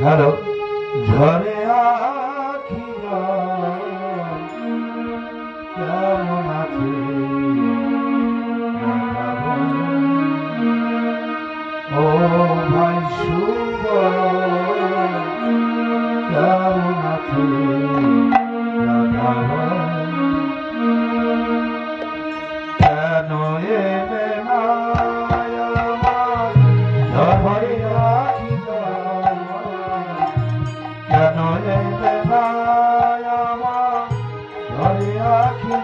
Hello ঝরে আখি কেমন আছে ও ভাই শুভ কেমন আছে কেন এবে না ঝরে আখি কেন এবে না ঝরে আখি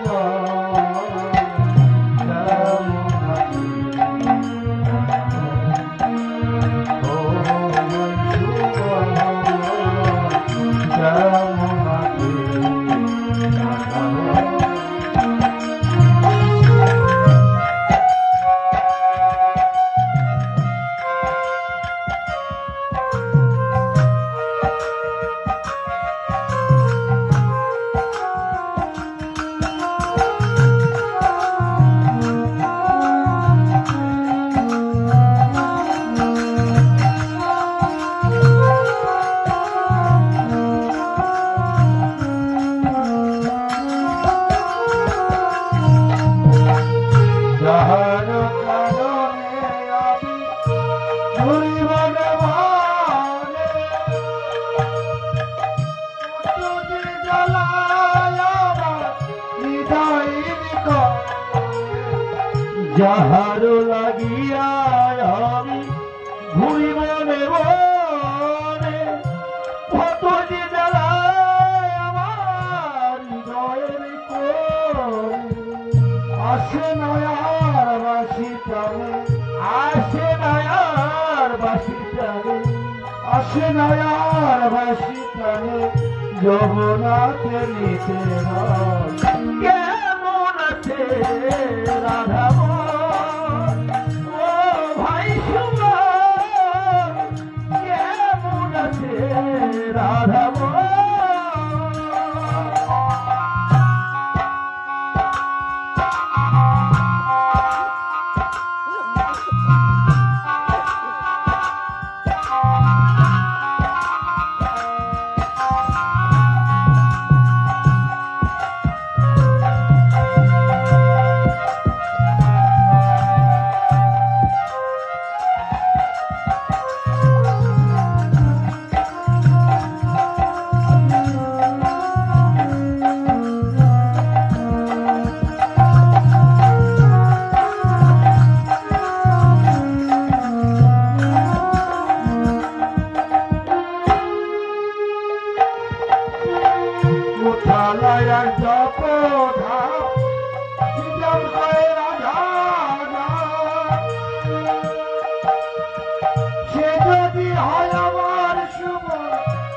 যাহার লাগিয়া আমি ঘুরি মনে মনে কত যে জ্বালায় আমার হৃদয়ের কোণে আসে নয়ার বাসি প্রাণে আসে নয়ার বাসি প্রাণে আসে নয়ার বাসি প্রাণে যমুনাতে নিতে কেমন আছে Radha রাধাব Laya Japoda, Jam Khaira Jana, She Jodi Hoy Amar Shumon,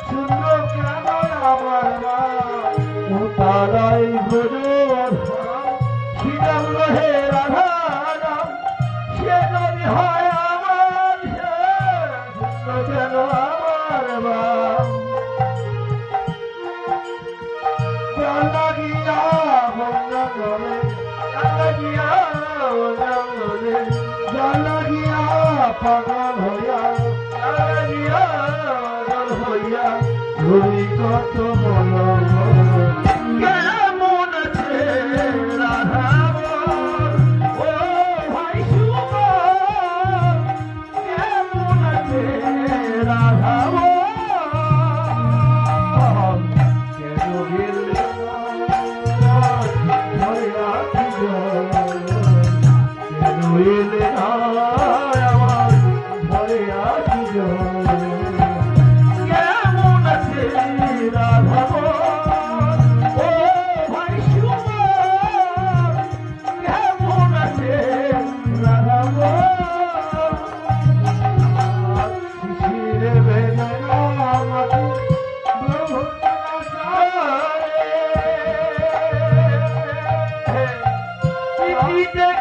Shunno Keno Amar Ma, Utarai Guru Shidam Lohe Radhana, She Jodi Hoy Amar Shunno Keno Amar Ma. পাগল হইয়া ঘুরি কত মন কেমন আছে রাধা ও ভাই শুভ কেমন আছে রাধা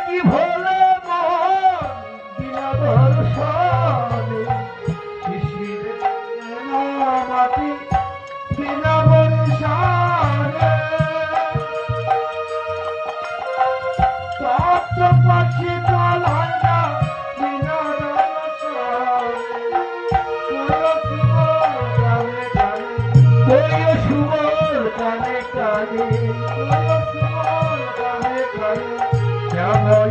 কি ভোলে বিনা দর্শনে শিশির মাটি বিনা বর্ষানে তপ্ত পাখি দল হয় না বিনা দর্শনে সুমন কানে কানে শ্যামা